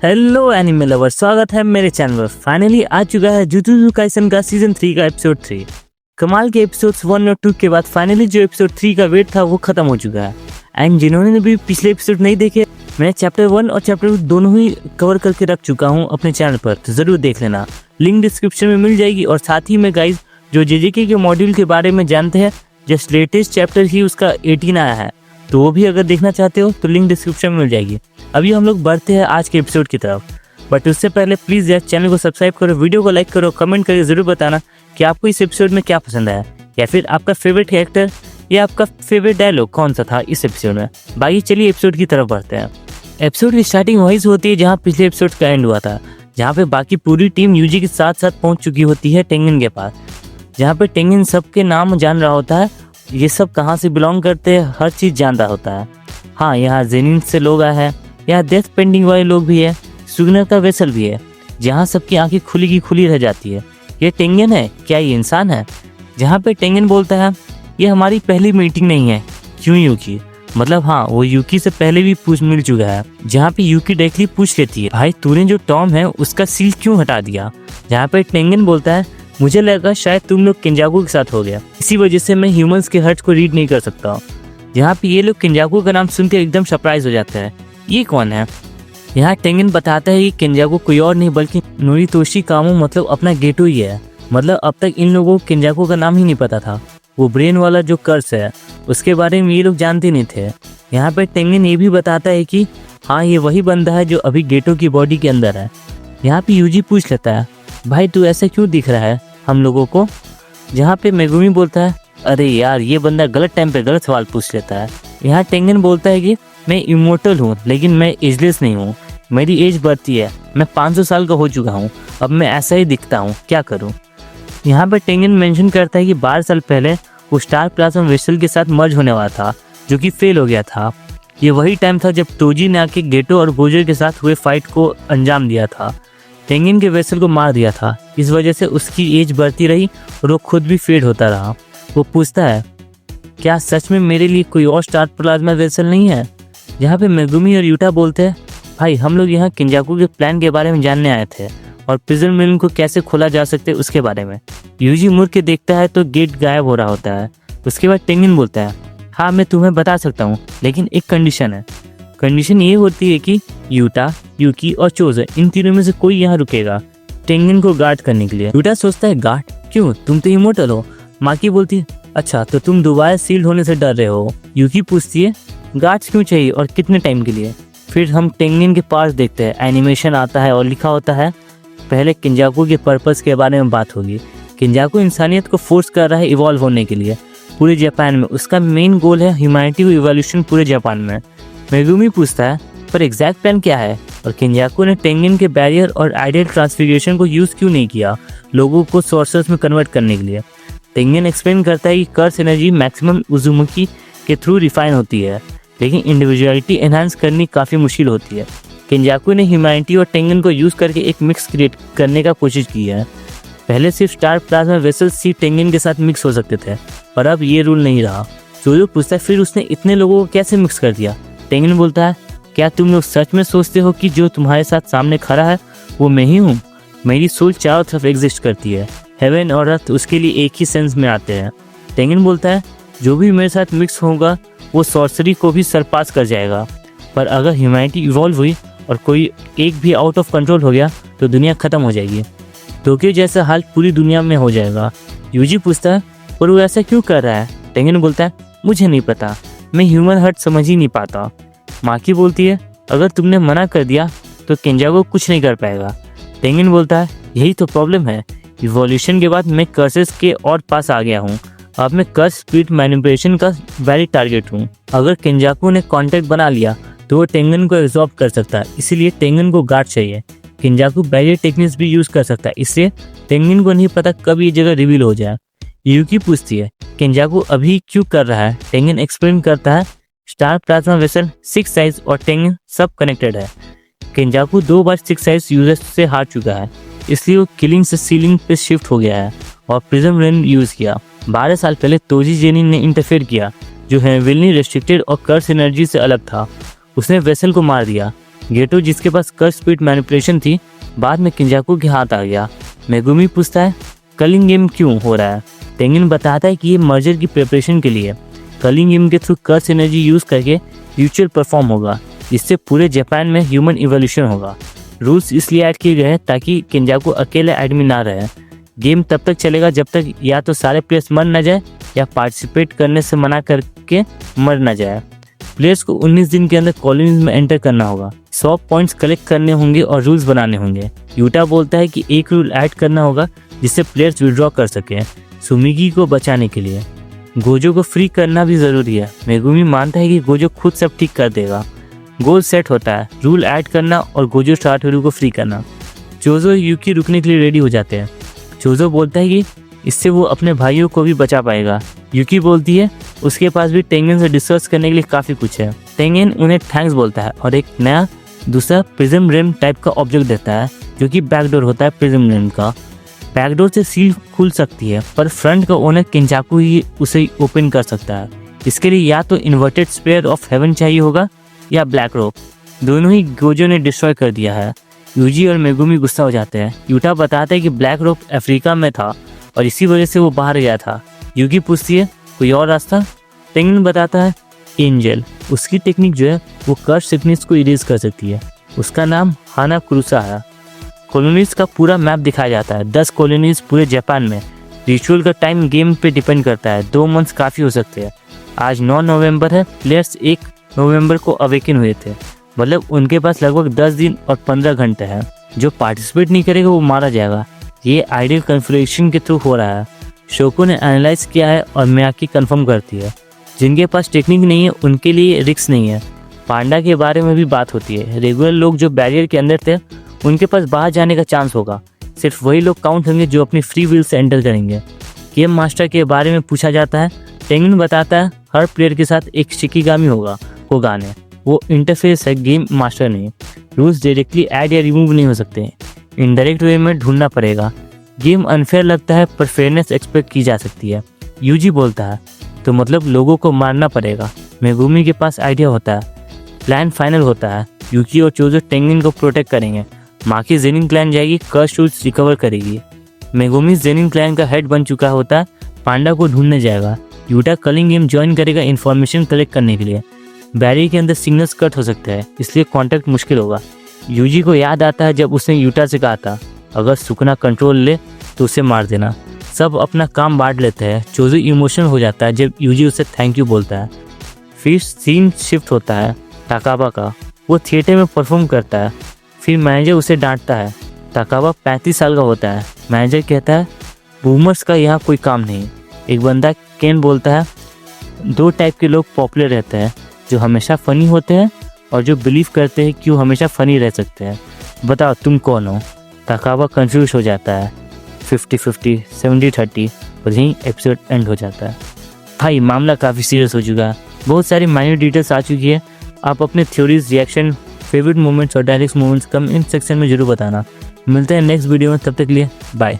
Hello anime lover, स्वागत है मेरे चैनल पर। फाइनली आ चुका है जुजुत्सु काइसेन का सीजन 3 का एपिसोड 3। कमाल के एपिसोड्स 1 और 2 के बाद फाइनली जो एपिसोड 3 का वेट था वो खत्म हो चुका है। एंड जिन्होंने भी पिछले एपिसोड नहीं देखे, मैं चैप्टर 1 और चैप्टर 2 दोनों ही कवर करके रख चुका हूँ अपने चैनल पर, तो ज़रूर देख लेना। लिंक डिस्क्रिप्शन में मिल जाएगी। और साथ ही में गाइज, जो जेजेके के मॉड्यूल के बारे में जानते हैं, जस्ट लेटेस्ट चैप्टर ही उसका 18 आया है, तो वो भी अगर देखना चाहते हो तो लिंक डिस्क्रिप्शन में मिल जाएगी। अभी हम लोग बढ़ते हैं आज के एपिसोड की तरफ, बट उससे पहले प्लीज़ यार चैनल को सब्सक्राइब करो, वीडियो को लाइक करो, कमेंट करके ज़रूर बताना कि आपको इस एपिसोड में क्या पसंद आया, या फिर आपका फेवरेट कैरेक्टर या आपका फेवरेट डायलॉग कौन सा था इस एपिसोड में। बाकी चलिए एपिसोड की तरफ बढ़ते हैं। एपिसोड की स्टार्टिंग वहीं से होती है जहाँ पिछले एपिसोड का एंड हुआ था, जहाँ पे बाकी पूरी टीम यूजी के साथ साथ पहुँच चुकी होती है टेंगन के पास, जहाँ पे टेंगन सबके नाम जान रहा होता है, ये सब कहाँ से बिलोंग करते हैं, हर चीज़ जान रहा होता है। हाँ, यहाँ जेनिन से लोग आए हैं, यहाँ डेथ पेंडिंग वाले लोग भी है, सुगनर का वेसल भी है, जहाँ सबकी आंखें खुली की खुली रह जाती है। ये टेंगन है क्या, ये इंसान है? जहाँ पे टेंगन बोलता है ये हमारी पहली मीटिंग नहीं है, क्यों यूकी? मतलब हाँ, वो यूकी से पहले भी पूछ मिल चुका है। जहाँ पे यूकी डायरेक्टली पूछ लेती है, भाई तूने जो टॉम है उसका सील क्यों हटा दिया? जहाँ पे टेंगन बोलता है, मुझे लगा शायद तुम लोग किंजाकू के साथ हो गया, इसी वजह से मैं ह्यूमंस के हर्ट को रीड नहीं कर सकता। यहाँ पे ये लोग किंजाकू का नाम सुनते एकदम सरप्राइज हो जाते हैं, ये कौन है? यहाँ टेंगन बताता है कि किंजाकू कोई और नहीं बल्कि नोरितोशी कामो, मतलब अपना गेटो ही है। मतलब अब तक इन लोगों को किंजाकू का नाम ही नहीं पता था। वो ब्रेन वाला जो कर्स है उसके बारे में ये लोग जानते नहीं थे। यहाँ पे टेंगन ये भी बताता है कि हाँ, ये वही बंदा है जो अभी गेटो की बॉडी के अंदर है। यहाँ पे यूजी पूछ लेता है, भाई तू ऐसा क्यों दिख रहा है हम लोगों को? जहाँ पे मेगुमी बोलता है, अरे यार ये बंदा गलत टाइम पे गलत सवाल पूछ लेता है। यहाँ टेंगन बोलता है कि मैं इमोर्टल हूँ लेकिन मैं एजलेस नहीं हूँ, मेरी एज बढ़ती है, मैं 500 साल का हो चुका हूँ, अब मैं ऐसा ही दिखता हूँ, क्या करूँ? यहाँ पर टेंगन मेंशन करता है कि 12 साल पहले वो स्टार प्लाज्मा वेसल के साथ मर्ज होने वाला था, जो कि फेल हो गया था। ये वही टाइम था जब टोजी ने आके गेटो और गोजर के साथ हुए फाइट को अंजाम दिया था, टेंगन के वेसल को मार दिया था। इस वजह से उसकी एज बढ़ती रही और वो खुद भी फेड होता रहा। वो पूछता है, क्या सच में मेरे लिए कोई और स्टार प्लाज्मा वेसल नहीं है? जहाँ पे मेगुमी और यूटा बोलते हैं, भाई हम लोग यहाँ किंजाकू के प्लान के बारे में जानने आए थे और प्रिजन मिल को कैसे खोला जा सकते है उसके बारे में। यूजी मुड़ के देखता है तो गेट गायब हो रहा होता है। उसके बाद टेंगन बोलता है, हाँ मैं तुम्हें बता सकता हूँ, लेकिन एक कंडीशन है। कंडीशन ये होती है कि यूटा, यूकी और चोज़र, इन तीनों में से कोई यहाँ रुकेगा टेंगन को गार्ड करने के लिए। यूटा सोचता है, गार्ड क्यों, तुम तो इमोर्टल हो। माकी बोलती है, अच्छा तो तुम दोबारा सील्ड होने से डर रहे हो। यूकी पूछती है, गार्ड्स क्यों चाहिए और कितने टाइम के लिए? फिर हम टेंगन के पास देखते हैं, एनिमेशन आता है और लिखा होता है, पहले किंजाकू के पर्पस के बारे में बात होगी। किंजाकू इंसानियत को फोर्स कर रहा है इवॉल्व होने के लिए पूरे जापान में। उसका मेन गोल है ह्यूमैनिटी को इवोल्यूशन पूरे जापान में। मेगुमी पूछता है, पर एग्जैक्ट प्लान क्या है? और किंजाकू ने टेंगन के बैरियर और आइडियल ट्रांसफिगरेशन को यूज़ क्यों नहीं किया लोगों को सोर्सर्स में कन्वर्ट करने के लिए? टेंगन एक्सप्लेन करता है कि कर्स एनर्जी मैक्सिमम उजुमुकी के थ्रू रिफाइन होती है, लेकिन इंडिविजुअलिटी एनहांस करनी काफ़ी मुश्किल होती है। किंजाकू ने ह्यूमैनिटी और टेंगन को यूज़ करके एक मिक्स क्रिएट करने का कोशिश की है। पहले सिर्फ स्टार प्लाज्मा वेसल सी टेंगन के साथ मिक्स हो सकते थे, पर अब ये रूल नहीं रहा। जोजो पूछता है, फिर उसने इतने लोगों को कैसे मिक्स कर दिया? टेंगन बोलता है, क्या तुम लोग सच में सोचते हो कि जो तुम्हारे साथ सामने खड़ा है वो मैं ही हूँ? मेरी सोल चारों तरफ एग्जिस्ट करती है, हेवन और अर्थ उसके लिए एक ही सेंस में आते हैं। टेंगन बोलता है, जो भी मेरे साथ मिक्स होगा वो सॉर्सरी को भी सरपास कर जाएगा, पर अगर ह्यूमैनिटी इवॉल्व हुई और कोई एक भी आउट ऑफ कंट्रोल हो गया तो दुनिया ख़त्म हो जाएगी। टोक्यो जैसा हाल पूरी दुनिया में हो जाएगा। यूजी पूछता है, पर वो ऐसा क्यों कर रहा है? टेंगन बोलता है, मुझे नहीं पता, मैं ह्यूमन हर्ट समझ ही नहीं पाता। माकी बोलती है, अगर तुमने मना कर दिया तो किंजाकू कुछ नहीं कर पाएगा। टेंगन बोलता है, यही तो प्रॉब्लम है, इवोल्यूशन के बाद मैं कर्सेस के और पास आ गया हूँ, अब मैं कर्स स्पिरिट मैनिपुलेशन का वैलिड टारगेट हूँ। अगर किंजाकू ने कॉन्टैक्ट बना लिया तो वो टेंगन को एब्जॉर्ब कर सकता है, इसीलिए टेंगन को गार्ड चाहिए। किंजाकू बैरियर टेक्निक्स भी यूज़ कर सकता है, इसलिए टेंगन को नहीं पता कब ये जगह रिवील हो जाए। यूकी पूछती है, किंजाकू अभी क्यों कर रहा है? टेंगन एक्सप्लेन करता है, स्टार प्लाज्मा वेसल 6 साइज और टेंगन सब कनेक्टेड है। किंजाकू 2 बार 6 साइज यूजर्स से हार चुका है, इसलिए वो किलिंग से सीलिंग पे शिफ्ट हो गया है और प्रिज्म रेन यूज़ किया। 12 साल पहले तोजी जेनिन ने इंटरफेयर किया, जो हेविली रेस्ट्रिक्टेड और कर्स एनर्जी से अलग था। उसने वेसल को मार दिया। गेटो जिसके पास कर्व स्पीड मैनिपुलेशन थी बाद में किंजाकू के हाथ आ गया। मेगुमी पूछता है कलिंग गेम क्यों हो रहा है। टेंगिन बताता है कि ये मर्जर की प्रिपरेशन के लिए कलिंग गेम के थ्रू कर्स एनर्जी यूज करके रिचुअल परफॉर्म होगा जिससे पूरे जापान में ह्यूमन इवोल्यूशन होगा। रूल्स इसलिए ऐड किए गए हैं ताकि किंजाकू अकेले एडमी ना रहे। गेम तब तक चलेगा जब तक या तो सारे प्लेयर्स मर ना जाए या पार्टिसिपेट करने से मना करके मर ना जाए। प्लेयर्स को 19 दिन के अंदर कॉलोनीज में एंटर करना होगा। 100 पॉइंट्स कलेक्ट करने होंगे और रूल्स बनाने होंगे। यूटा बोलता है कि एक रूल ऐड करना होगा जिससे प्लेयर्स विड्रॉ कर सकें सुमिगी को बचाने के लिए। गोजो को फ्री करना भी ज़रूरी है। मेगुमी मानता है कि गोजो खुद सब ठीक कर देगा। गोल सेट होता है, रूल ऐड करना और गोजो साटोरू को फ्री करना। चोजो यूकी रुकने के लिए रेडी हो जाते हैं। चोजो बोलता है कि इससे वो अपने भाइयों को भी बचा पाएगा। यूकी बोलती है उसके पास भी टेंगन से डिस्कस करने के लिए काफ़ी कुछ है। टेंगन उन्हें थैंक्स बोलता है और एक नया दूसरा प्रिज्म रेम टाइप का ऑब्जेक्ट देता है जो कि बैकडोर होता है प्रिज्म रेम का। बैकडोर से सील खुल सकती है पर फ्रंट का ओनर किंजाकू ही उसे ओपन कर सकता है। इसके लिए या तो इन्वर्टेड स्पेयर ऑफ हेवन चाहिए होगा या ब्लैक रोप। दोनों ही गोजो ने डिस्ट्रॉय कर दिया है। यूजी और मेगुमी गुस्सा हो जाते हैं। यूटा बताता है कि ब्लैक रोप अफ्रीका में था और इसी वजह से वो बाहर गया था। यूगी पूछती है कोई और रास्ता। टेंगन बताता है एंजल। उसकी टेक्निक जो है वो कर्व सिकनेस को इरेज कर सकती है। उसका नाम हाना क्रूसा है। कॉलोनीज का पूरा मैप दिखाया जाता है। 10 कॉलोनीज पूरे जापान में। रिचुअल का टाइम गेम पे डिपेंड करता है। 2 मंथ्स काफ़ी हो सकते हैं। आज 9 नवंबर है। प्लेयर्स 1 नवंबर को अवेकन हुए थे, मतलब उनके पास लगभग 10 दिन और 15 घंटे हैं। जो पार्टिसिपेट नहीं करेगा वो मारा जाएगा। ये आइडियल कन्फिगरेशन के थ्रू हो रहा है। शोको ने एनालाइज किया है और मियाकी कंफर्म करती है। जिनके पास टेक्निक नहीं है उनके लिए रिस्क नहीं है। पांडा के बारे में भी बात होती है। रेगुलर लोग जो बैरियर के अंदर थे उनके पास बाहर जाने का चांस होगा। सिर्फ वही लोग काउंट होंगे जो अपनी फ्री विल से एंटर करेंगे। गेम मास्टर के बारे में पूछा जाता है। टेंगन बताता है हर प्लेयर के साथ एक शिकिगामी होगा होगाने। वो इंटरफेस है, गेम मास्टर नहीं। रूल्स डायरेक्टली ऐड या रिमूव नहीं हो सकते, इनडायरेक्ट वे में ढूंढना पड़ेगा। गेम अनफेयर लगता है पर फेयरनेस एक्सपेक्ट की जा सकती है। यूजी बोलता है तो मतलब लोगों को मारना पड़ेगा। मेगुमी के पास आइडिया होता है। प्लान फाइनल होता है। यूकी और चोजो टेंगन को प्रोटेक्ट करेंगे। माकी जेनिन क्लैन जाएगी, कर्व शूट्स रिकवर करेगी। मेगुमी जेनिन क्लैन का हेड बन चुका होता है। पांडा को ढूंढने जाएगा। यूटा कलिंग गेम ज्वाइन करेगा इन्फॉर्मेशन कलेक्ट करने के लिए। बैरी के अंदर सिग्नल्स कट हो सकते हैं इसलिए कांटेक्ट मुश्किल होगा। यूजी को याद आता है जब उसने यूटा से कहा था अगर सुकना कंट्रोल ले तो उसे मार देना। सब अपना काम बांट लेते हैं। चोजो इमोशनल हो जाता है जब यूजी उसे थैंक यू बोलता है। फिर सीन शिफ्ट होता है ताकाबा का। वो थिएटर में परफॉर्म करता है। फिर मैनेजर उसे डांटता है। ताकाबा 35 साल का होता है। मैनेजर कहता है बूमर्स का यहाँ कोई काम नहीं। एक बंदा केन बोलता है 2 टाइप के लोग पॉपुलर रहते हैं, जो हमेशा फ़नी होते हैं और जो बिलीव करते हैं कि वो हमेशा फ़नी रह सकते हैं। बताओ तुम कौन हो। ताकाबा कंफ्यूज हो जाता है। 50-50, 70-30 और यहीं एपिसोड एंड हो जाता है। भाई मामला काफ़ी सीरियस हो चुका है। बहुत सारी माइन्यूट डिटेल्स आ चुकी है। आप अपने थ्योरीज, रिएक्शन, फेवरेट मोमेंट्स और डायरेक्ट मोमेंट्स कमेंट सेक्शन में जरूर बताना। मिलते हैं नेक्स्ट वीडियो में, तब तक के लिए बाय।